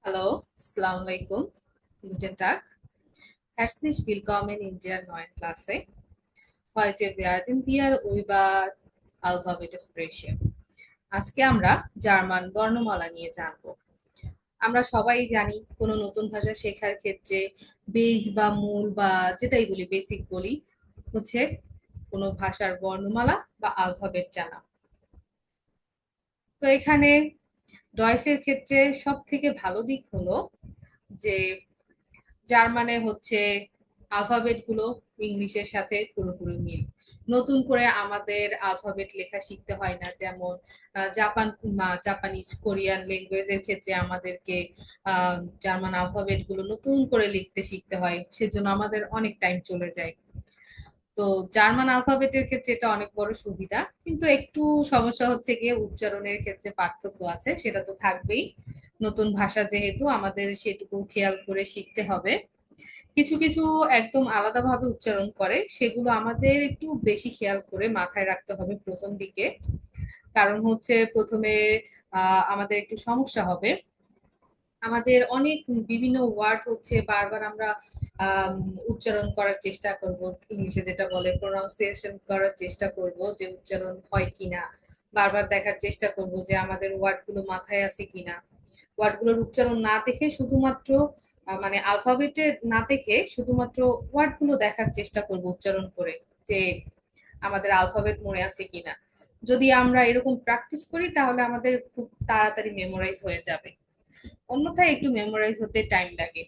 Hallo, Assalamu alaikum, guten Tag. Herzlich willkommen in der neuen Klasse. Heute werden wir über Alphabet sprechen. আজকে আমরা German বর্ণমালা নিয়ে জানব। আমরা সবাই জানি কোনো নতুন ভাষা শেখার ক্ষেত্রে বেস বা মূল বা যেটাই বলি বেসিক বলি হচ্ছে কোনো ভাষার বর্ণমালা বা আলফাবেট জানা। তো এখানে ডয়েসের ক্ষেত্রে সব থেকে ভালো দিক হলো যে জার্মানে হচ্ছে আলফাবেট গুলো ইংলিশের সাথে পুরোপুরি মিল। নতুন করে আমাদের আলফাবেট লেখা শিখতে হয় না, যেমন জাপানিজ কোরিয়ান ল্যাঙ্গুয়েজের ক্ষেত্রে আমাদেরকে জার্মান আলফাবেট গুলো নতুন করে লিখতে শিখতে হয়, সেজন্য আমাদের অনেক টাইম চলে যায়। তো জার্মান আলফাবেটের ক্ষেত্রে এটা অনেক বড় সুবিধা, কিন্তু একটু সমস্যা হচ্ছে গিয়ে উচ্চারণের ক্ষেত্রে পার্থক্য আছে, সেটা তো থাকবেই। নতুন ভাষা যেহেতু আমাদের সেটুকু খেয়াল করে শিখতে হবে। কিছু কিছু একদম আলাদাভাবে উচ্চারণ করে, সেগুলো আমাদের একটু বেশি খেয়াল করে মাথায় রাখতে হবে প্রথম দিকে। কারণ হচ্ছে প্রথমে আমাদের একটু সমস্যা হবে। আমাদের অনেক বিভিন্ন ওয়ার্ড হচ্ছে বারবার আমরা আম, উচ্চারণ করার চেষ্টা করব, ইংলিশে যেটা বলে প্রোনাউন্সিয়েশন করার চেষ্টা করব যে উচ্চারণ হয় কিনা। বারবার দেখার চেষ্টা করব যে আমাদের ওয়ার্ড গুলো মাথায় আছে কিনা। ওয়ার্ড গুলোর উচ্চারণ না দেখে শুধুমাত্র মানে আলফাবেটের না দেখে শুধুমাত্র ওয়ার্ড গুলো দেখার চেষ্টা করব উচ্চারণ করে, যে আমাদের আলফাবেট মনে আছে কিনা। যদি আমরা এরকম প্র্যাকটিস করি তাহলে আমাদের খুব তাড়াতাড়ি মেমোরাইজ হয়ে যাবে, অন্যথায় একটু মেমোরাইজ হতে টাইম লাগে।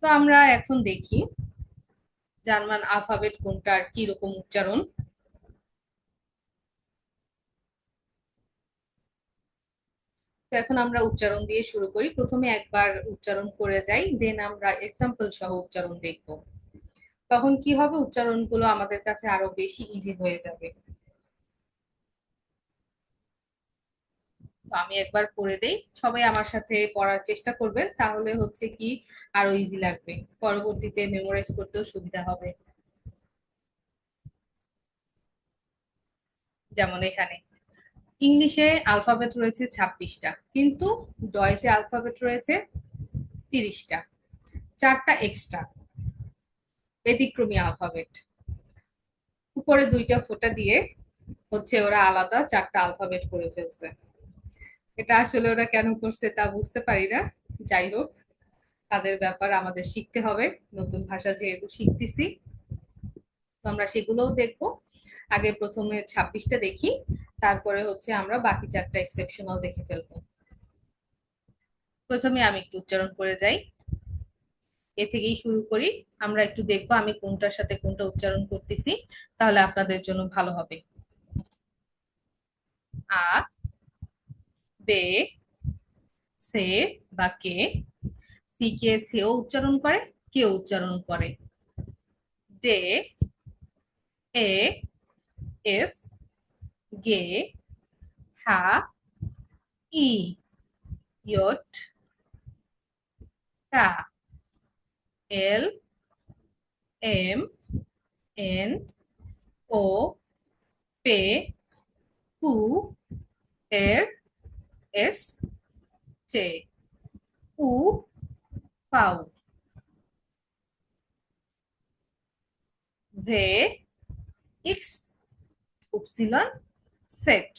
তো আমরা এখন দেখি জার্মান আলফাবেট কোনটার কি রকম উচ্চারণ। তো এখন আমরা উচ্চারণ দিয়ে শুরু করি, প্রথমে একবার উচ্চারণ করে যাই, দেন আমরা এক্সাম্পল সহ উচ্চারণ দেখব। তখন কি হবে, উচ্চারণগুলো আমাদের কাছে আরো বেশি ইজি হয়ে যাবে। তো আমি একবার পড়ে দেই, সবাই আমার সাথে পড়ার চেষ্টা করবেন, তাহলে হচ্ছে কি আরো ইজি লাগবে, পরবর্তীতে মেমোরাইজ করতেও সুবিধা হবে। যেমন এখানে ইংলিশে আলফাবেট রয়েছে 26টা, কিন্তু ডয়েসে আলফাবেট রয়েছে 30টা, চারটা এক্সট্রা ব্যতিক্রমী আলফাবেট। উপরে দুইটা ফোঁটা দিয়ে হচ্ছে ওরা আলাদা চারটা আলফাবেট করে ফেলছে। এটা আসলে ওরা কেন করছে তা বুঝতে পারি না। যাই হোক, তাদের ব্যাপার, আমাদের শিখতে হবে, নতুন ভাষা যেহেতু শিখতেছি। তো আমরা সেগুলোও দেখবো। আগে প্রথমে 26টা দেখি, তারপরে হচ্ছে আমরা বাকি চারটা এক্সেপশনাল দেখে ফেলবো। প্রথমে আমি একটু উচ্চারণ করে যাই, এ থেকেই শুরু করি। আমরা একটু দেখবো আমি কোনটার সাথে কোনটা উচ্চারণ করতেছি, তাহলে আপনাদের জন্য ভালো হবে। আ, বে, সে বা কে, সি কে সেও উচ্চারণ করে, কেউ উচ্চারণ করে। ডে, এ, এফ, গে, হা, ই, ইয়ট, টা, এল, এম, এন, ও, পে, হু, এর, এস, টে, উ, পাউ, ভে, ইক্স, উপসিলন, সেট।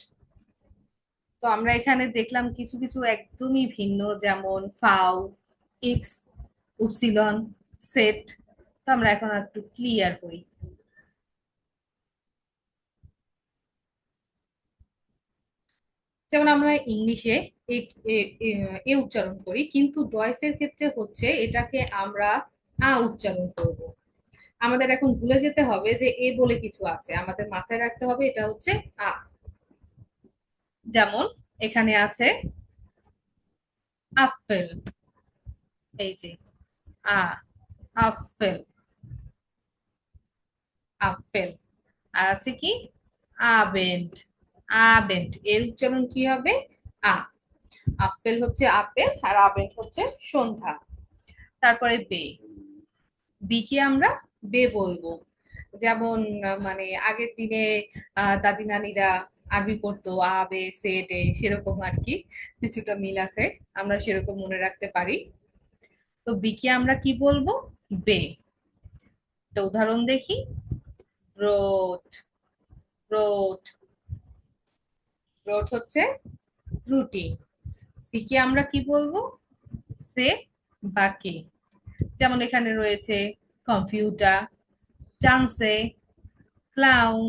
তো আমরা এখানে দেখলাম কিছু কিছু একদমই ভিন্ন, যেমন ফাউ, এক্স, উপসিলন, সেট। তো আমরা এখন একটু ক্লিয়ার হই। যেমন আমরা ইংলিশে এ এ উচ্চারণ করি, কিন্তু ডয়েসের ক্ষেত্রে হচ্ছে এটাকে আমরা উচ্চারণ করব। আমাদের এখন ভুলে যেতে হবে যে এ বলে কিছু আছে, আমাদের মাথায় রাখতে হবে এটা হচ্ছে আ। যেমন এখানে আছে আপেল, এই যে আ, আপেল, আপেল। আর আছে কি আবেন্ড, আবেন্ড এর উচ্চারণ কি হবে আ। আপেল হচ্ছে আপেল, আর আবেন্ড হচ্ছে সন্ধ্যা। তারপরে বে, বি কে আমরা বে বলবো। যেমন মানে আগের দিনে দাদি নানিরা আরবি পড়তো আ বে সে ডে, সেরকম আর কি কিছুটা মিল আছে, আমরা সেরকম মনে রাখতে পারি। তো বিকে আমরা কি বলবো? বে। একটা উদাহরণ দেখি। রোট। রোট। রোট হচ্ছে রুটি। সিকে আমরা কি বলবো? সে বা কে। যেমন এখানে রয়েছে কম্পিউটার, চান্সে, ক্লাউন,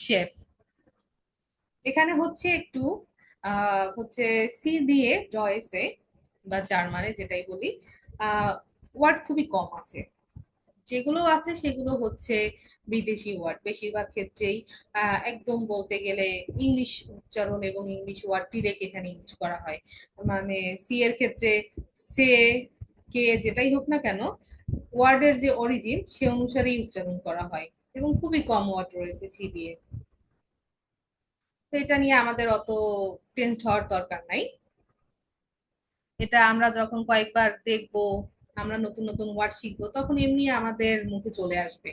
শেফ। এখানে হচ্ছে একটু হচ্ছে সি দিয়ে ডয়েসে বা জার্মানে যেটাই বলি, ওয়ার্ড খুবই কম আছে। যেগুলো আছে সেগুলো হচ্ছে বিদেশি ওয়ার্ড বেশিরভাগ ক্ষেত্রেই। একদম বলতে গেলে ইংলিশ উচ্চারণ এবং ইংলিশ ওয়ার্ড ডিরেক্ট এখানে ইউজ করা হয়। মানে সি এর ক্ষেত্রে সে, কে, যেটাই হোক না কেন, ওয়ার্ডের যে অরিজিন সে অনুসারেই উচ্চারণ করা হয় এবং খুবই কম ওয়ার্ড রয়েছে সি দিয়ে। তো এটা নিয়ে আমাদের অত টেনসড হওয়ার দরকার নাই। এটা আমরা যখন কয়েকবার দেখবো, আমরা নতুন নতুন ওয়ার্ড শিখবো, তখন এমনি আমাদের মুখে চলে আসবে।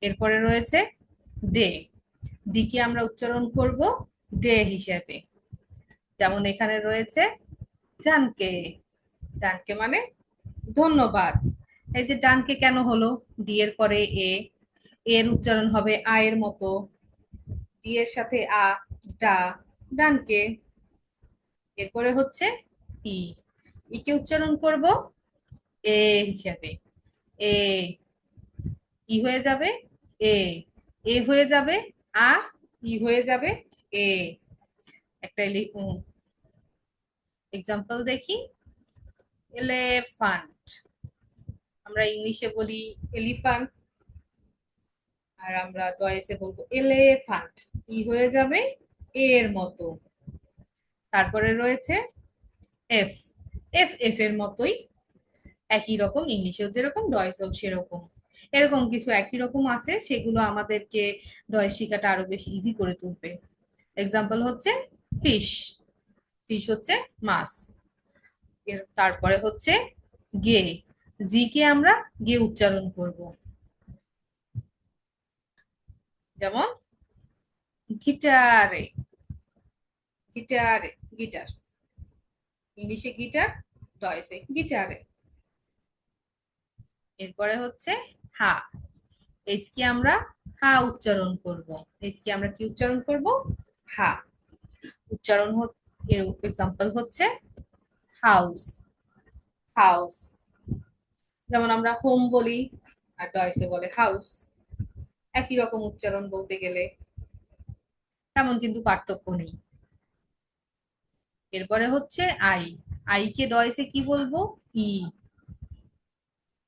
এরপরে রয়েছে ডে। ডি কে আমরা উচ্চারণ করব ডে হিসেবে। যেমন এখানে রয়েছে ডানকে। ডানকে মানে ধন্যবাদ। এই যে ডানকে কেন হলো? ডি এর পরে এ, এর উচ্চারণ হবে আ এর মতো, ডি এর সাথে আ, ডা, ডানকে। এরপরে হচ্ছে ই। ই কে উচ্চারণ করব এ হিসাবে। এ। ই হয়ে যাবে এ। এ হয়ে যাবে আ। ই হয়ে যাবে এ। একটা এক্সাম্পল দেখি। এলিফ্যান্ট। আমরা ইংলিশে বলি এলিফ্যান্ট, আর আমরা ডয়েসে বলবো এলিফ্যান্ট। ই হয়ে যাবে এ এর মতো। তারপরে রয়েছে এফ। এফ এফ এর মতোই, একই রকম, ইংলিশেও যেরকম ডয়েসেও সেরকম। এরকম কিছু একই রকম আছে, সেগুলো আমাদেরকে ডয়েস শেখাটা আরো বেশি ইজি করে তুলবে। এক্সাম্পল হচ্ছে ফিশ। ফিশ হচ্ছে মাছ। এর তারপরে হচ্ছে গে। জি কে আমরা গে উচ্চারণ করব। যেমন গিটারে। গিটারে, গিটার। ইংলিশে গিটার, ডয়েসে গিটারে। এরপরে হচ্ছে হা। এইচ কে আমরা হা উচ্চারণ করব। এইচ কে আমরা কি উচ্চারণ করব? হা। উচ্চারণ এর এক্সাম্পল হচ্ছে হাউস। হাউস। যেমন আমরা হোম বলি আর ডয়েসে বলে হাউস, একই রকম উচ্চারণ বলতে গেলে, তেমন কিন্তু পার্থক্য নেই। এরপরে হচ্ছে আই। আই কে ডয়েসে কি বলবো? ই।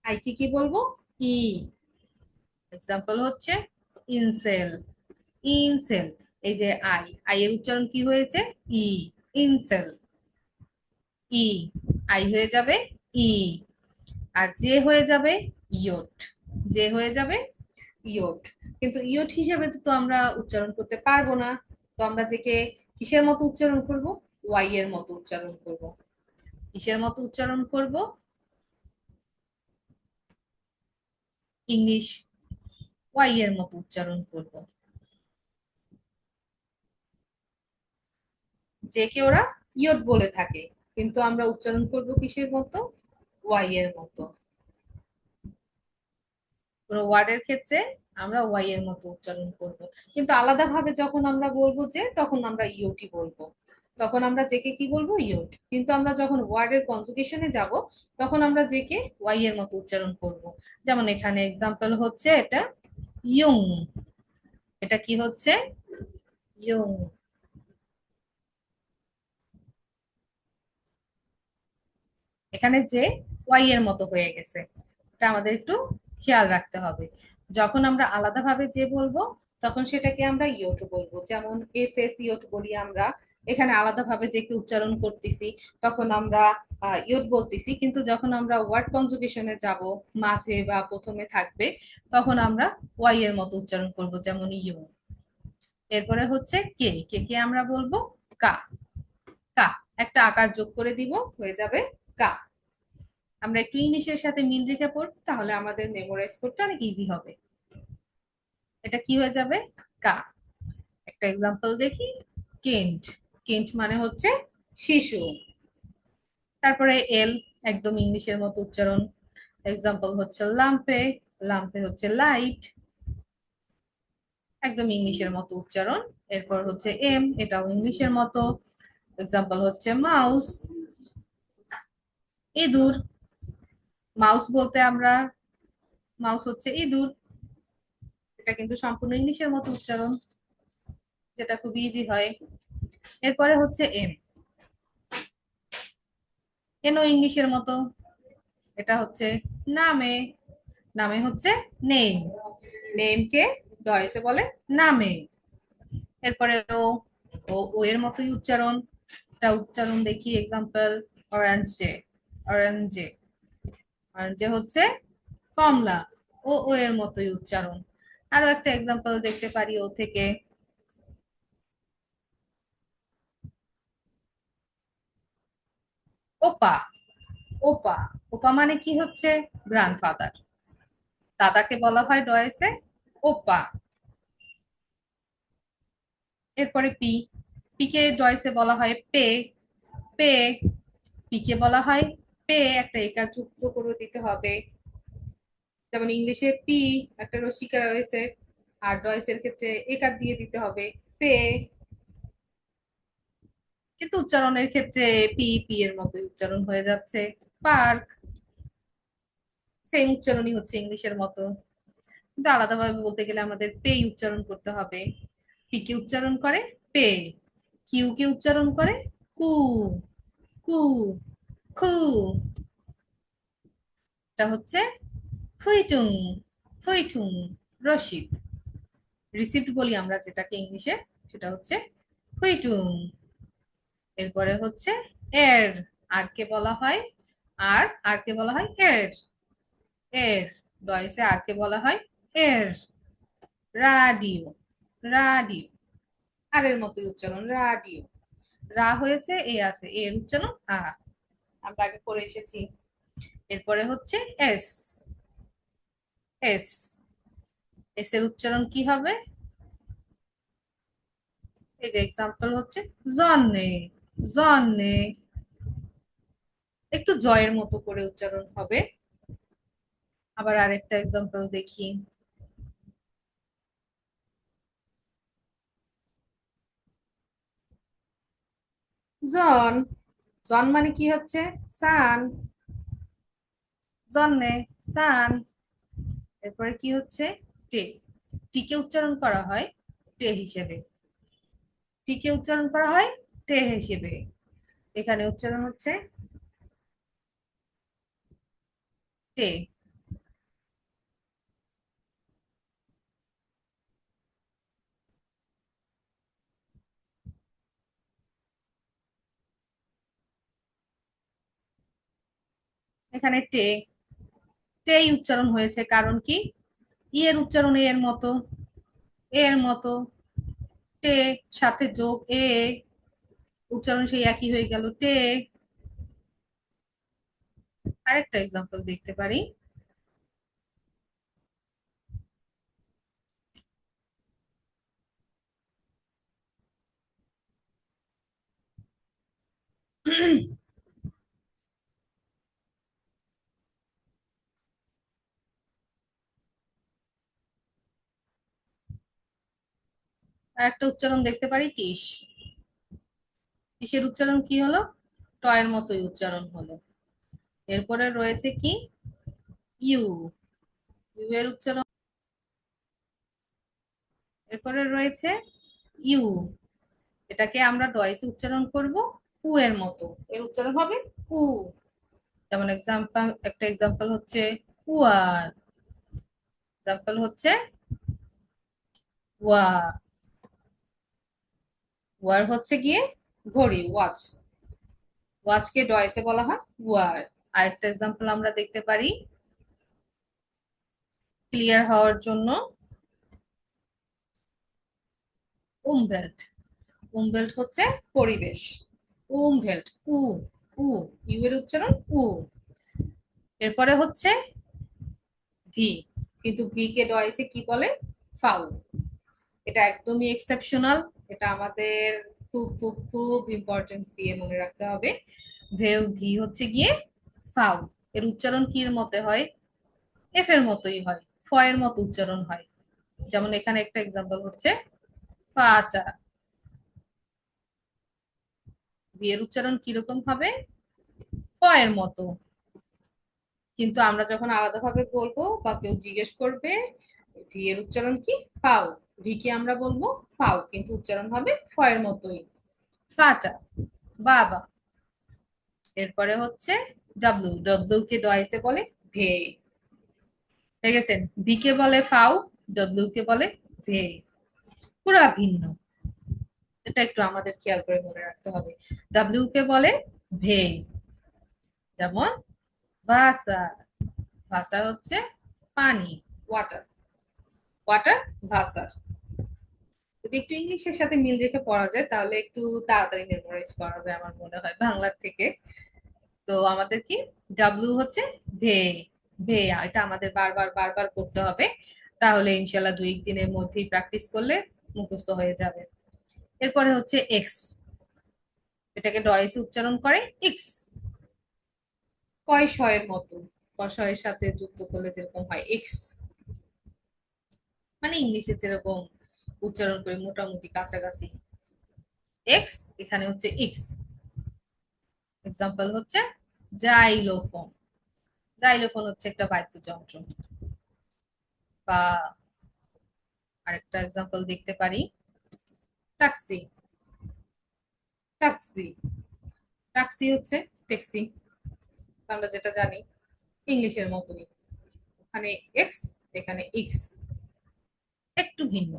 আই কে কি বলবো? ই। এক্সাম্পল হচ্ছে ইনসেল। ইনসেল। এই যে আই, আই এর উচ্চারণ কি হয়েছে? ই। ইনসেল। ই। আই হয়ে যাবে ই। আর জে হয়ে যাবে ইয়ট। জে হয়ে যাবে ইয়ট। কিন্তু ইয়ট হিসেবে তো আমরা উচ্চারণ করতে পারবো না। তো আমরা জেকে কিসের মতো উচ্চারণ করব? ওয়াই এর মতো উচ্চারণ করব। কিসের মতো উচ্চারণ করব? ইংলিশ ওয়াই এর মতো উচ্চারণ করব। জেকে ওরা ইয়ট বলে থাকে, কিন্তু আমরা উচ্চারণ করব কিসের মতো? ওয়াই এর মতো। কোনো ওয়ার্ডের ক্ষেত্রে আমরা ওয়াই এর মতো উচ্চারণ করব, কিন্তু আলাদাভাবে যখন আমরা বলবো যে, তখন আমরা ইওটি বলবো। তখন আমরা জেকে কি বলবো? ইওট। কিন্তু আমরা যখন ওয়ার্ডের কনজুগেশনে যাব, তখন আমরা জেকে ওয়াই এর মতো উচ্চারণ করব। যেমন এখানে এক্সাম্পল হচ্ছে এটা ইয়ং। এটা কি হচ্ছে? ইয়ং। এখানে যে ওয়াই এর মতো হয়ে গেছে, এটা আমাদের একটু খেয়াল রাখতে হবে। যখন আমরা আলাদাভাবে যে বলবো, তখন সেটাকে আমরা ইয়োট বলবো। যেমন এফ এস ইয়োট বলি আমরা, এখানে আলাদাভাবে যে কে উচ্চারণ করতেছি, তখন আমরা ইয়োট বলতেছি। কিন্তু যখন আমরা ওয়ার্ড কনজুগেশনে যাব, মাঝে বা প্রথমে থাকবে, তখন আমরা ওয়াই এর মতো উচ্চারণ করব, যেমন ইউ। এরপরে হচ্ছে কে। কে কে আমরা বলবো কা। কা। একটা আকার যোগ করে দিব, হয়ে যাবে কা। আমরা একটু ইংলিশের সাথে মিল রেখে পড়বো, তাহলে আমাদের মেমোরাইজ করতে অনেক ইজি হবে। এটা কি হয়ে যাবে? কা। একটা এক্সাম্পল দেখি। কেন্ট, কেন্ট মানে হচ্ছে শিশু। তারপরে এল, একদম ইংলিশের মতো উচ্চারণ। এক্সাম্পল হচ্ছে লাম্পে, লাম্পে হচ্ছে লাইট, একদম ইংলিশের মতো উচ্চারণ। এরপর হচ্ছে এম, এটাও ইংলিশের মতো। এক্সাম্পল হচ্ছে মাউস, ইঁদুর। মাউস বলতে আমরা, মাউস হচ্ছে ইঁদুর, এটা কিন্তু সম্পূর্ণ ইংলিশের মতো উচ্চারণ, যেটা খুব ইজি হয়। এরপরে হচ্ছে এম, এনও ইংলিশের মতো, এটা হচ্ছে নামে, নামে হচ্ছে নেম, নেমকে ডয়েসে বলে নামে। এরপরে ও, ও ও এর মতোই উচ্চারণ, এটা উচ্চারণ দেখি। এক্সাম্পল অরেঞ্জে, অরেঞ্জে, অরেঞ্জে হচ্ছে কমলা, ও ও এর মতোই উচ্চারণ। আরো একটা এক্সাম্পল দেখতে পারি ও থেকে। ওপা, ওপা, ওপা মানে কি হচ্ছে গ্র্যান্ডফাদার, দাদাকে বলা হয় ডয়েসে ওপা। এরপরে পি, পিকে ডয়েসে বলা হয় পে, পে, পিকে বলা হয় পে, একটা একার যুক্ত করে দিতে হবে। যেমন ইংলিশে পি একটা রসিকা রয়েছে, আর ডয়েসের ক্ষেত্রে একার দিয়ে দিতে হবে পে। কিন্তু উচ্চারণের ক্ষেত্রে পি পি এর মতোই উচ্চারণ হয়ে যাচ্ছে। পার্ক, সেম উচ্চারণই হচ্ছে ইংলিশের মতো, কিন্তু আলাদাভাবে বলতে গেলে আমাদের পে উচ্চারণ করতে হবে। পি কে উচ্চারণ করে পে, কিউ কে উচ্চারণ করে কু, কু, খু, এটা হচ্ছে ফুইটুং, ফুইটুং। রশিদ, রিসিপ্ট বলি আমরা যেটাকে ইংলিশে, সেটা হচ্ছে ফুইটুং। এরপরে হচ্ছে এর, আর কে বলা হয় আর, আর কে বলা হয় এর, এর ডয়েসে আর কে বলা হয় এর। রাডিও, রাডিও, আর এর মতো উচ্চারণ রাডিও। রা হয়েছে এ আছে, এর উচ্চারণ আ, আমরা আগে করে এসেছি। এরপরে হচ্ছে এস, এস, এস এর উচ্চারণ কি হবে? এই যে এক্সাম্পল হচ্ছে জন্নে, জন্নে, একটু জয়ের মতো করে উচ্চারণ হবে। আবার আরেকটা এক্সাম্পল দেখি। জন, জন মানে কি হচ্ছে সান, জন্নে, সান। এরপরে কি হচ্ছে টে, টিকে উচ্চারণ করা হয় টে হিসেবে, টিকে উচ্চারণ করা হয় টে হিসেবে। এখানে উচ্চারণ হচ্ছে টে। এখানে টে, টেই উচ্চারণ হয়েছে, কারণ কি ই এর উচ্চারণ এ এর মতো, এ এর মতো, টে সাথে যোগ এ, উচ্চারণ সেই একই হয়ে গেল টে। আরেকটা এক্সাম্পল দেখতে পারি। আরেকটা উচ্চারণ দেখতে পারি টিস, টিসের উচ্চারণ কি হলো? টয়ের মতোই উচ্চারণ হলো। এরপরে রয়েছে কি ইউ, ইউ এর উচ্চারণ। এরপরে রয়েছে ইউ, এটাকে আমরা ডয়েসে উচ্চারণ করব উ এর মতো, এর উচ্চারণ হবে উ। যেমন এক্সাম্পল, একটা এক্সাম্পল হচ্ছে ওয়ার, এক্সাম্পল হচ্ছে ওয়া, ওয়ার হচ্ছে গিয়ে ঘড়ি, ওয়াচ, ওয়াচকে ডয়েসে বলা হয় ওয়ার। আরেকটা এক্সাম্পল আমরা দেখতে পারি ক্লিয়ার হওয়ার জন্য, উমভেল্ট, উমভেল্ট হচ্ছে পরিবেশ, উমভেল্ট, উ, উ, ইউ এর উচ্চারণ উ। এরপরে হচ্ছে ভি, কিন্তু ভি কে ডয়েসে কি বলে? ফাউ, এটা একদমই এক্সেপশনাল। এটা আমাদের খুব খুব খুব ইম্পর্টেন্স দিয়ে মনে রাখতে হবে। ভি হচ্ছে গিয়ে ফাউ। এর উচ্চারণ কি এর মতে হয়? এফ এর মতোই হয়, ফ এর মতো উচ্চারণ হয়। যেমন এখানে একটা এক্সাম্পল হচ্ছে পাচা। ভি এর উচ্চারণ কিরকম হবে? ফ এর মতো। কিন্তু আমরা যখন আলাদাভাবে বলবো বা কেউ জিজ্ঞেস করবে ভি এর উচ্চারণ কি, ফাউ, ভি কে আমরা বলবো ফাউ, কিন্তু উচ্চারণ হবে ফ এর মতোই, ফাচা, বাবা। এরপরে হচ্ছে ডাব্লিউ। ডাব্লিউ কে ডয়েসে বলে ভে। ঠিক আছে? ভি কে বলে ফাউ, ডাব্লিউ কে বলে ভে। পুরা ভিন্ন। এটা একটু আমাদের খেয়াল করে মনে রাখতে হবে। ডাব্লিউ কে বলে ভে। যেমন ভাষা। ভাষা হচ্ছে পানি, ওয়াটার। ওয়াটার, ভাষার। যদি একটু ইংলিশের সাথে মিল রেখে পড়া যায় তাহলে একটু তাড়াতাড়ি মেমোরাইজ করা যায় আমার মনে হয় বাংলার থেকে। তো আমাদের কি, ডাব্লিউ হচ্ছে ভে। ভে, এটা আমাদের বারবার বারবার করতে হবে। তাহলে ইনশাল্লাহ 2 দিনের মধ্যেই প্র্যাকটিস করলে মুখস্থ হয়ে যাবে। এরপরে হচ্ছে এক্স। এটাকে ডয়েসে উচ্চারণ করে এক্স। কয় শয়ের মতো, কষয়ের সাথে যুক্ত করলে যেরকম হয় এক্স, মানে ইংলিশে যেরকম উচ্চারণ করে মোটামুটি কাছাকাছি এক্স, এখানে হচ্ছে এক্স। এক্সাম্পল হচ্ছে জাইলোফোন। জাইলোফোন হচ্ছে একটা বাদ্যযন্ত্র। বা আরেকটা এক্সাম্পল দেখতে পারি, ট্যাক্সি। ট্যাক্সি, ট্যাক্সি হচ্ছে ট্যাক্সি, আমরা যেটা জানি ইংলিশের মতোই। ওখানে এক্স, এখানে এক্স, একটু ভিন্ন।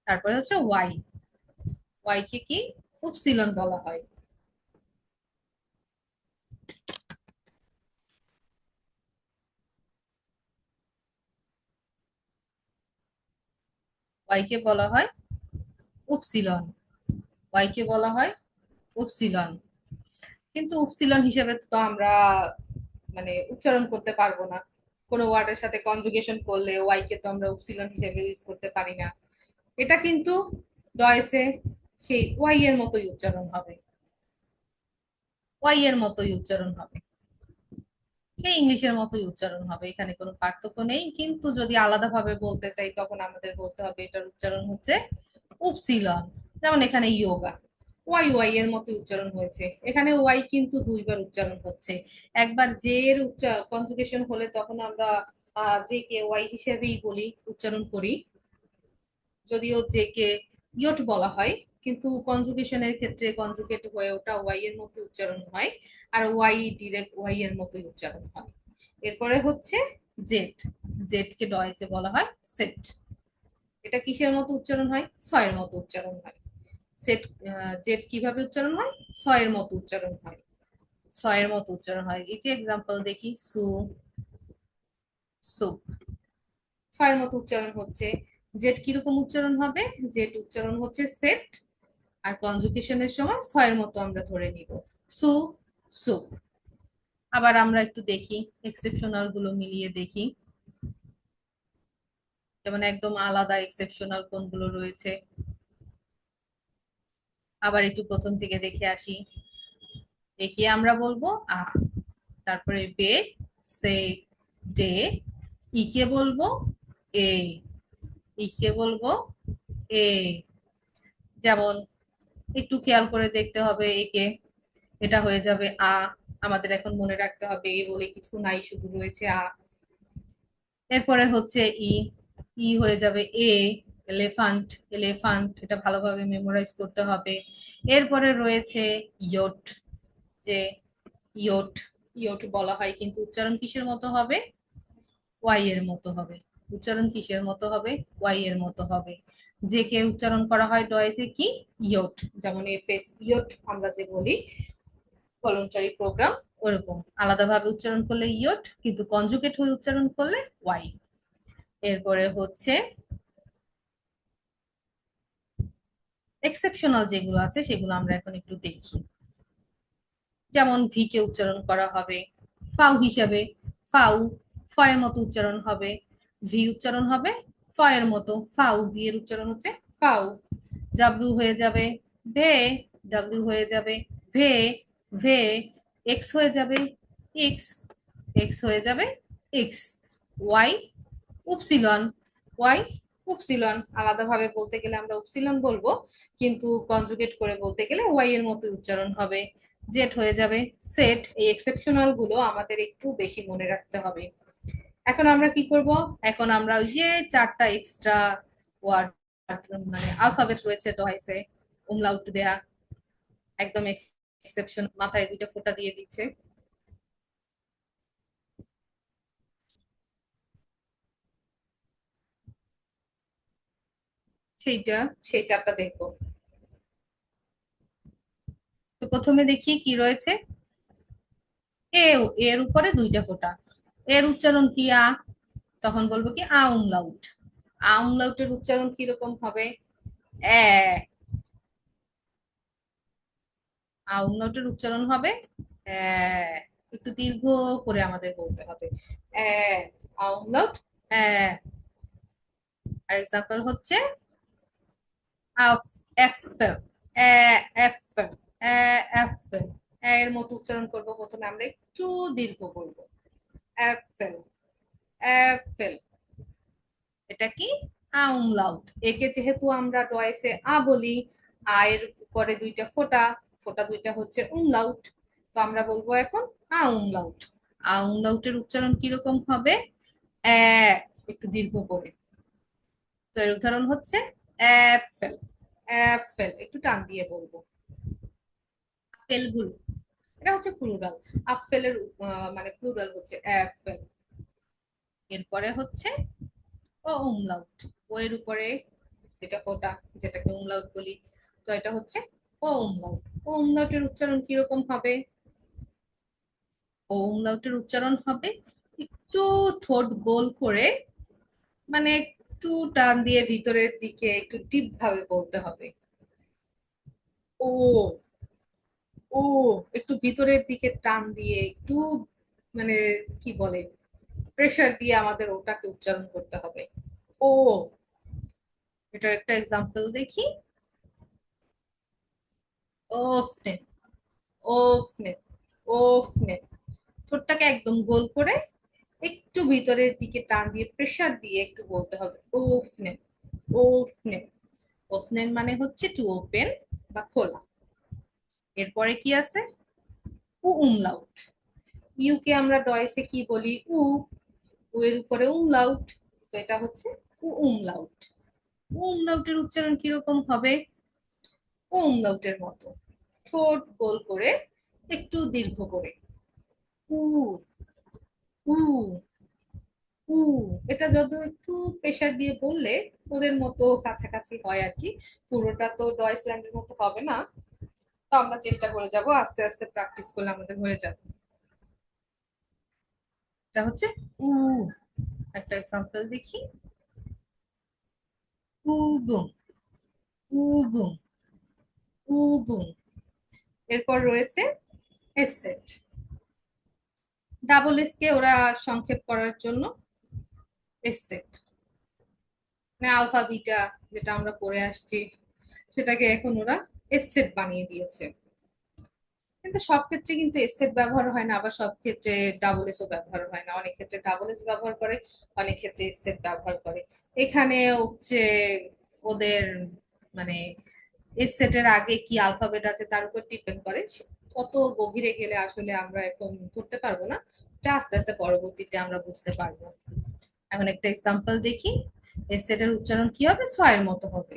তারপরে হচ্ছে ওয়াই। ওয়াই কে কি উপসিলন বলা হয়। ওয়াই কে বলা হয় উপসিলন। ওয়াই কে বলা হয় উপসিলন। কিন্তু উপসিলন হিসেবে তো আমরা মানে উচ্চারণ করতে পারবো না। কোনো ওয়ার্ডের সাথে কনজুগেশন করলে ওয়াই কে তো আমরা উপসিলন হিসেবে ইউজ করতে পারি না। এটা কিন্তু ডয়েসে সেই ওয়াই এর মতোই উচ্চারণ হবে। ওয়াই এর মতোই উচ্চারণ হবে, সেই ইংলিশের মতোই উচ্চারণ হবে, এখানে কোনো পার্থক্য নেই। কিন্তু যদি আলাদাভাবে বলতে চাই তখন আমাদের বলতে হবে এটার উচ্চারণ হচ্ছে উপসিলন। যেমন এখানে ইয়োগা, ওয়াই ওয়াই এর মতো উচ্চারণ হয়েছে। এখানে ওয়াই কিন্তু 2বার উচ্চারণ হচ্ছে। একবার জে এর কনজুগেশন হলে তখন আমরা জে কে ওয়াই হিসেবেই বলি, উচ্চারণ করি। যদিও জে কে ইয়ট বলা হয়, কিন্তু কনজুগেশনের ক্ষেত্রে কনজুগেট হয়ে ওটা ওয়াই এর মতো উচ্চারণ হয়। আর ওয়াই ডিরেক্ট ওয়াই এর মতোই উচ্চারণ হয়। এরপরে হচ্ছে জেড। জেড কে ডয়েসে বলা হয় সেট। এটা কিসের মতো উচ্চারণ হয়? ছয়ের মতো উচ্চারণ হয়। সেট, জেড কিভাবে উচ্চারণ হয়? ছয়ের মতো উচ্চারণ হয়। ছয়ের মতো উচ্চারণ হয়। এই যে এক্সাম্পল দেখি, সু, সুপ। ছয়ের মতো উচ্চারণ হচ্ছে। জেড কিরকম উচ্চারণ হবে? জেড উচ্চারণ হচ্ছে সেট, আর কনজুগেশনের সময় ছয়ের মতো আমরা ধরে নিব, সু, সুপ। আবার আমরা একটু দেখি, এক্সেপশনাল গুলো মিলিয়ে দেখি, যেমন একদম আলাদা এক্সেপশনাল কোনগুলো রয়েছে। আবার একটু প্রথম থেকে দেখে আসি। একে আমরা বলবো আ, তারপরে বে, সে, ডে। ইকে বলবো এ, ইকে বলবো এ। যেমন একটু খেয়াল করে দেখতে হবে একে, এটা হয়ে যাবে আ। আমাদের এখন মনে রাখতে হবে এ বলে কিছু নাই, শুধু রয়েছে আ। এরপরে হচ্ছে ই। ই হয়ে যাবে এ, এলিফ্যান্ট। এলিফ্যান্ট, এটা ভালোভাবে মেমোরাইজ করতে হবে। এরপরে রয়েছে ইয়ট। যে ইয়ট, ইয়ট বলা হয়, কিন্তু উচ্চারণ কিসের মতো হবে? ওয়াই এর মতো হবে। উচ্চারণ কিসের মতো হবে? ওয়াই এর মতো হবে। যে কে উচ্চারণ করা হয় ডয়েসে কি, ইয়ট। যেমন এফএস ইয়ট আমরা যে বলি ভলান্টারি প্রোগ্রাম, ওরকম আলাদাভাবে উচ্চারণ করলে ইয়ট, কিন্তু কনজুগেট হয়ে উচ্চারণ করলে ওয়াই। এরপরে হচ্ছে এক্সেপশনাল যেগুলো আছে সেগুলো আমরা এখন একটু দেখি। যেমন ভি কে উচ্চারণ করা হবে ফাউ হিসাবে, ফাউ, ফ এর মতো উচ্চারণ হবে। ভি উচ্চারণ হবে এর মতো ফাউ, বি এর উচ্চারণ হচ্ছে ফাউ। ডাব্লিউ হয়ে যাবে ভে, ডাব্লিউ হয়ে যাবে ভে, ভে। এক্স হয়ে যাবে এক্স, এক্স হয়ে যাবে x. Y upsilon, y upsilon. আলাদাভাবে বলতে গেলে আমরা উপসিলন বলবো, কিন্তু কনজুগেট করে বলতে গেলে ওয়াই এর মতো উচ্চারণ হবে। জেড হয়ে যাবে সেট। এই এক্সেপশনাল গুলো আমাদের একটু বেশি মনে রাখতে হবে। এখন আমরা কি করব? এখন আমরা ওই যে চারটা এক্সট্রা ওয়ার্ড, মানে আলফাবেট রয়েছে ডয়েসে, উমলাউট দেয়া, একদম এক্সেপশন, মাথায় দুইটা ফোঁটা দিয়ে দিচ্ছে, সেইটা, সেই চারটা দেখবো। তো প্রথমে দেখি কি রয়েছে। এ, এর উপরে দুইটা ফোঁটা, এর উচ্চারণ কি আ, তখন বলবো কি আ উমলাউট। আ উমলাউটের উচ্চারণ কিরকম হবে? এ। আ উমলাউটের উচ্চারণ হবে এ। একটু দীর্ঘ করে আমাদের বলতে হবে এ, আ উমলাউট এ। আর এক্সাম্পল হচ্ছে অ্যাপেল, অ্যাপেল, অ্যাপেল। এর মতো উচ্চারণ করব, প্রথমে আমরা একটু দীর্ঘ করব অ্যাপেল, অ্যাপেল। এটা কি আউমলাউট। একে যেহেতু আমরা ডয়েসে আ বলি, আয়ের পরে দুইটা ফোঁটা, ফোঁটা দুইটা হচ্ছে উমলাউট, তো আমরা বলবো এখন আউমলাউট। আউমলাউটের উচ্চারণ কিরকম হবে? অ্যা, একটু দীর্ঘ করে। তো এর উদাহরণ হচ্ছে অ্যাপেল, অ্যাপেল। একটু টান দিয়ে বলবো আপেল গুলো, এটা হচ্ছে প্লুরাল। আপেলের মানে প্লুরাল হচ্ছে অ্যাপেল। এরপরে হচ্ছে ও উমলাউট, ও এর উপরে যেটা ফোঁটা, যেটাকে উমলাউট বলি, তো এটা হচ্ছে ও উমলাউট। ও উমলাউটের উচ্চারণ কিরকম হবে? ও উমলাউটের উচ্চারণ হবে একটু ঠোঁট গোল করে, মানে একটু টান দিয়ে ভিতরের দিকে একটু ডিপ ভাবে বলতে হবে। ও, ও, একটু ভিতরের দিকে টান দিয়ে একটু, মানে কি বলে, প্রেসার দিয়ে আমাদের ওটাকে উচ্চারণ করতে হবে। ও। এটার একটা এক্সাম্পল দেখি। ওফনে, ওফনে, ওফনে। ঠোঁটটাকে একদম গোল করে একটু ভিতরের দিকে টান দিয়ে প্রেসার দিয়ে একটু বলতে হবে ওফনে, ওফনে। ওফনেন মানে হচ্ছে টু ওপেন বা খোলা। এরপরে কি আছে? উ উমলাউট। ইউ কে আমরা ডয়েসে কি বলি? উ। উ এর উপরে উমলাউট, তো এটা হচ্ছে উ উমলাউট। উ উমলাউটের উচ্চারণ কিরকম হবে? ও উমলাউটের মতো, ঠোঁট গোল করে একটু দীর্ঘ করে উ, উ, উ। এটা যত একটু প্রেসার দিয়ে বললে ওদের মতো কাছাকাছি হয় আর কি। পুরোটা তো ডয়েস ল্যান্ডের মতো হবে না, তো আমরা চেষ্টা করে যাব, আস্তে আস্তে প্র্যাকটিস করলে আমাদের হয়ে যাবে। এটা হচ্ছে উ। একটা এক্সাম্পল দেখি। উবুম, উবুম, উবুম। এরপর রয়েছে এসেট। ডাবল এস কে ওরা সংক্ষেপ করার জন্য এসেট, মানে আলফা বিটা যেটা আমরা পড়ে আসছি, সেটাকে এখন ওরা এসেট বানিয়ে দিয়েছে। কিন্তু সব ক্ষেত্রে কিন্তু এসেট ব্যবহার হয় না, আবার সব ক্ষেত্রে ডাবল এস ও ব্যবহার হয় না। অনেক ক্ষেত্রে ডাবল এস ব্যবহার করে, অনেক ক্ষেত্রে এসেট ব্যবহার করে। এখানে হচ্ছে ওদের, মানে এস সেটের আগে কি আলফাবেট আছে তার উপর ডিপেন্ড করে। কত গভীরে গেলে আসলে আমরা এখন করতে পারবো না, এটা আস্তে আস্তে পরবর্তীতে আমরা বুঝতে পারবো। এখন একটা এক্সাম্পল দেখি। এস সেটের উচ্চারণ কি হবে? ছয়ের মতো হবে।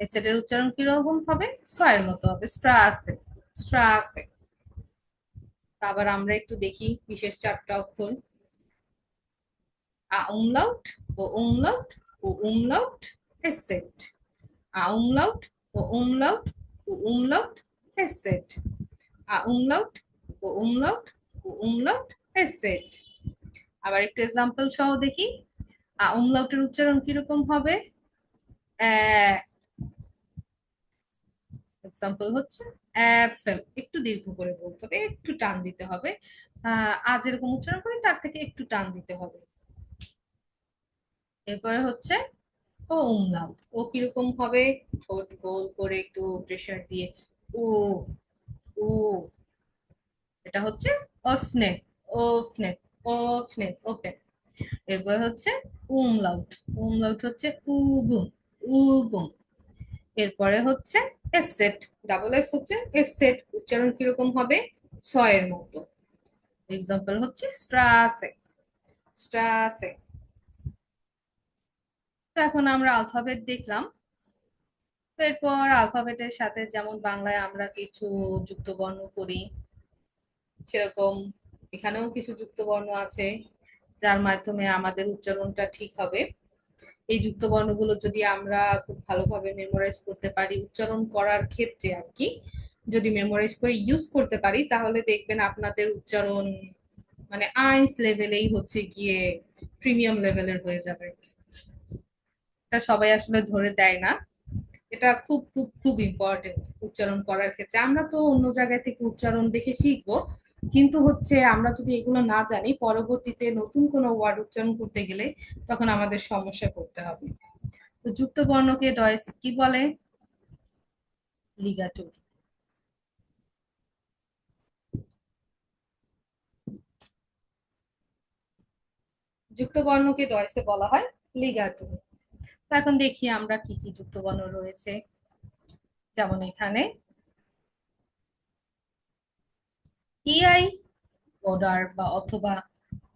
এস সেটের উচ্চারণ কিরকম হবে? ছয়ের মতো হবে, স্ট্রাসে, স্ট্রাসে। আবার আমরা একটু দেখি বিশেষ চারটা অক্ষর। আ umlaut, ও umlaut, ও umlaut, এসেট। আ umlaut, ও umlaut, ও umlaut, এসেট। আ umlaut, ও umlaut, ও umlaut, এসেট। আবার একটু এক্সাম্পল সহ দেখি। আ umlaut-এর উচ্চারণ কিরকম হবে? এক্সাম্পল হচ্ছে অ্যাপেল। একটু দীর্ঘ করে বলতে হবে, একটু টান দিতে হবে। আজ যেরকম উচ্চারণ করি তার থেকে একটু টান দিতে হবে। এরপরে হচ্ছে ও umlaut। ও কিরকম হবে? ঠোঁট গোল করে একটু প্রেসার দিয়ে ও, ও, এটা হচ্ছে ওফনে, ওফনে, ওফনে, ওপেন। এরপর হচ্ছে umlaut। umlaut হচ্ছে উবুম, উবুম। এরপরে হচ্ছে এসেট, ডাবল এস হচ্ছে এসেট। উচ্চারণ কিরকম হবে? ছয়ের মতো। এক্সাম্পল হচ্ছে স্ট্রাসে, স্ট্রাসে। তো এখন আমরা আলফাবেট দেখলাম। তো এরপর আলফাবেটের সাথে যেমন বাংলায় আমরা কিছু যুক্ত বর্ণ করি, সেরকম এখানেও কিছু যুক্ত বর্ণ আছে যার মাধ্যমে আমাদের উচ্চারণটা ঠিক হবে। এই যুক্ত বর্ণগুলো যদি আমরা খুব ভালোভাবে মেমোরাইজ করতে পারি উচ্চারণ করার ক্ষেত্রে আর কি, যদি মেমোরাইজ করে ইউজ করতে পারি, তাহলে দেখবেন আপনাদের উচ্চারণ মানে আইস লেভেলেই হচ্ছে গিয়ে প্রিমিয়াম লেভেলের হয়ে যাবে। এটা সবাই আসলে ধরে দেয় না। এটা খুব খুব খুব ইম্পর্টেন্ট উচ্চারণ করার ক্ষেত্রে। আমরা তো অন্য জায়গা থেকে উচ্চারণ দেখে শিখবো, কিন্তু হচ্ছে আমরা যদি এগুলো না জানি, পরবর্তীতে নতুন কোনো ওয়ার্ড উচ্চারণ করতে গেলে তখন আমাদের সমস্যা করতে হবে। তো যুক্ত বর্ণকে ডয়েস কি বলে? লিগাটুর। যুক্ত বর্ণকে ডয়েসে বলা হয় লিগাটুর। তো এখন দেখি আমরা কি কি যুক্ত বর্ণ রয়েছে। যেমন এখানে ইআই অর্ডার বা অথবা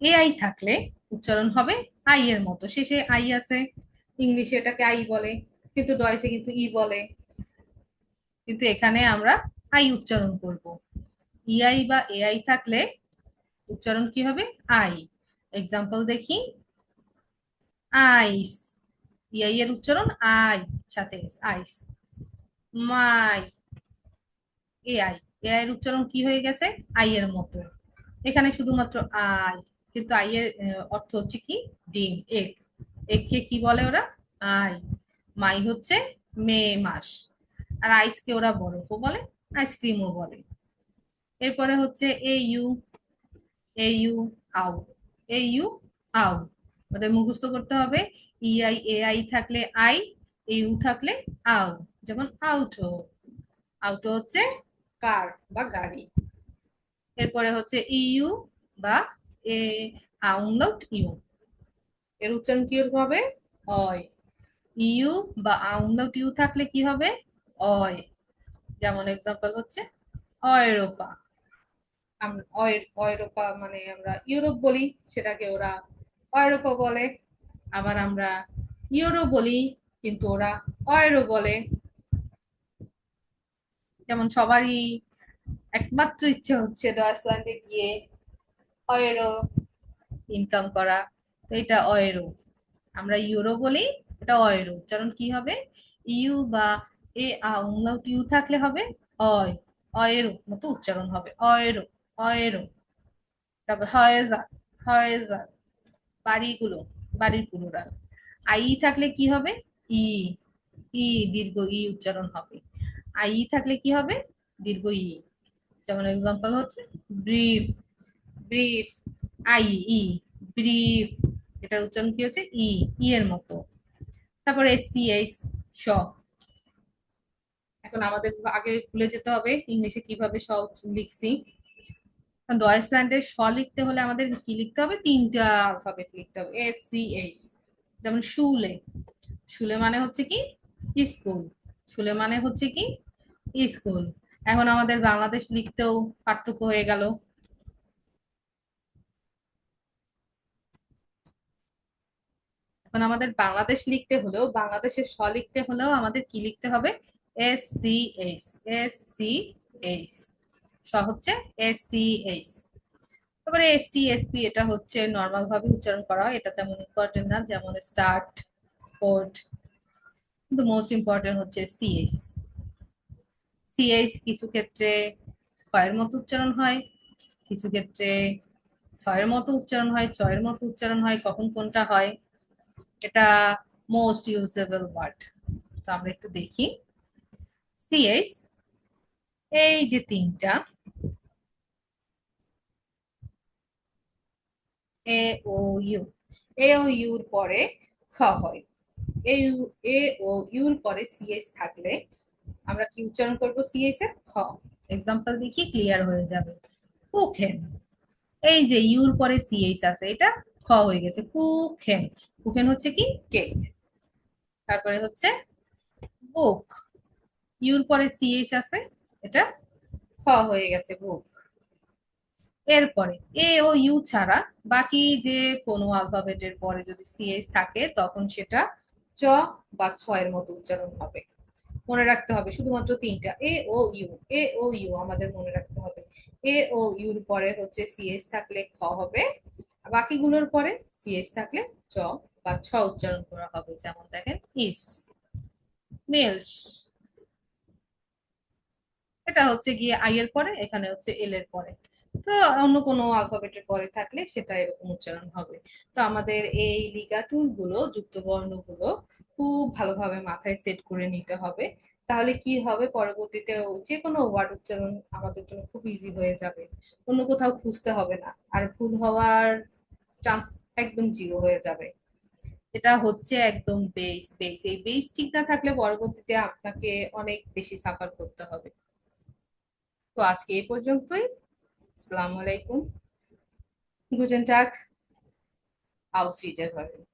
এআই থাকলে উচ্চারণ হবে আই এর মতো, শেষে আই আছে। ইংলিশে এটাকে আই বলে, কিন্তু ডয়েসে কিন্তু ই বলে। কিন্তু এখানে আমরা আই উচ্চারণ করব। ইআই বা এআই থাকলে উচ্চারণ কি হবে? আই। এক্সাম্পল দেখি, আইস। ইআই এর উচ্চারণ আই, সাথে আইস। মাই। এআই, এআই এর উচ্চারণ কি হয়ে গেছে? আই এর মতো। এখানে শুধুমাত্র আই, কিন্তু আই এর অর্থ হচ্ছে কি? ডিম, এগ। এগ কে কি বলে ওরা? আই। মাই হচ্ছে মে, মাস। আর আইসকে ওরা বরফও বলে, আইসক্রিমও বলে। এরপরে হচ্ছে এ ইউ, এ ইউ, আউ। এ ইউ, আউ। ওদের মুখস্থ করতে হবে। ইআই এআই থাকলে আই, এ ইউ থাকলে আউ। যেমন আউটো, আউটো হচ্ছে কার বা গাড়ি। এরপরে হচ্ছে ইউ বা এ আউনলাউট ইউ, এর উচ্চারণ কি হবে? অয়। ইউ বা আউনলাউট ইউ থাকলে কি হবে? অয়। যেমন এক্সাম্পল হচ্ছে অয়রোপা। অয়রোপা মানে আমরা ইউরোপ বলি, সেটাকে ওরা অয়রোপা বলে। আবার আমরা ইউরো বলি, কিন্তু ওরা অয়রো বলে। যেমন সবারই একমাত্র ইচ্ছে হচ্ছে ডয়েচল্যান্ডে গিয়ে অয়রো ইনকাম করা, তো এটা অয়রো। আমরা ইউরো বলি, এটা অয়রো। উচ্চারণ কি হবে? ইউ বা এ umlaut ইউ থাকলে হবে অয়, অয়েরো মতো উচ্চারণ হবে, অয়েরো, অয়েরো। তারপর হয়েজার, হয়েজার, বাড়িগুলো, বাড়ির প্লুরাল। আই থাকলে কি হবে? ই, ই দীর্ঘ ই উচ্চারণ হবে। আই থাকলে কি হবে? দীর্ঘ ই। যেমন এক্সাম্পল হচ্ছে brief, brief, I, E, brief. এটার উচ্চারণ কি হচ্ছে? ই, ই এর মতো। তারপরে সি এইচ, স। এখন আমাদের আগে ভুলে যেতে হবে ইংলিশে কিভাবে স লিখছি। ডয়েসল্যান্ডের স লিখতে হলে আমাদের কি লিখতে হবে? তিনটা আলফাবেট লিখতে হবে, এইচ সি এইচ। যেমন শুলে, শুলে মানে হচ্ছে কি? স্কুল। শুলে মানে হচ্ছে কি? স্কুল। এখন আমাদের বাংলাদেশ লিখতেও পার্থক্য হয়ে গেল। এখন আমাদের বাংলাদেশ লিখতে হলেও, বাংলাদেশের স লিখতে হলেও আমাদের কি লিখতে হবে? S C H, S C H. স হচ্ছে এস সি এইচ। তারপরে এস টি এস পি, এটা হচ্ছে নর্মাল ভাবে উচ্চারণ করা হয়, এটা তেমন ইম্পর্টেন্ট না। যেমন স্টার্ট, স্পোর্ট। কিন্তু মোস্ট ইম্পর্টেন্ট হচ্ছে সিএইচ। সিএইচ কিছু ক্ষেত্রে ক্ষয়ের মতো উচ্চারণ হয়, কিছু ক্ষেত্রে ছয়ের মতো উচ্চারণ হয়, চয়ের মতো উচ্চারণ হয়। কখন কোনটা হয়, এটা মোস্ট ইউজেবল ওয়ার্ড। তো আমরা একটু দেখি। সিএইচ, এই যে তিনটা, এ ও ইউ, এ ও ইউর পরে খ হয়। এ এ ও ইউর পরে সিএস থাকলে আমরা কি উচ্চারণ করব সিএস এর? খ। এক্সাম্পল দেখি ক্লিয়ার হয়ে যাবে। কুখেন, এই যে ইউর পরে সিএস আছে, এটা খ হয়ে গেছে। কুখেন, কুখেন হচ্ছে কি কেক। তারপরে হচ্ছে বুক, ইউর পরে সিএস আছে, এটা খ হয়ে গেছে বুক। এরপরে এ ও ইউ ছাড়া বাকি যে কোনো অ্যালফাবেটের পরে যদি সিএস থাকে তখন সেটা চ বা ছ এর মতো উচ্চারণ হবে। মনে রাখতে হবে শুধুমাত্র তিনটা, এ ও ইউ। এ ও ইউ আমাদের মনে রাখতে হবে। এ ও ইউর পরে হচ্ছে সিএস থাকলে খ হবে, বাকিগুলোর পরে সিএস থাকলে চ বা ছ উচ্চারণ করা হবে। যেমন দেখেন ইস, মিলস, এটা হচ্ছে গিয়ে আই এর পরে, এখানে হচ্ছে এল এর পরে। তো অন্য কোনো অ্যালফাবেটের পরে থাকলে সেটা এরকম উচ্চারণ হবে। তো আমাদের এই লিগাটুর গুলো, যুক্ত বর্ণগুলো খুব ভালোভাবে মাথায় সেট করে নিতে হবে। তাহলে কি হবে, পরবর্তীতে যে কোনো ওয়ার্ড উচ্চারণ আমাদের জন্য খুব ইজি হয়ে যাবে। অন্য কোথাও খুঁজতে হবে না, আর ভুল হওয়ার চান্স একদম জিরো হয়ে যাবে। এটা হচ্ছে একদম বেস বেস, এই বেস ঠিক না থাকলে পরবর্তীতে আপনাকে অনেক বেশি সাফার করতে হবে। তো আজকে এই পর্যন্তই। আসসালামু আলাইকুম। গুজেন টাগ, auf Wiederhören।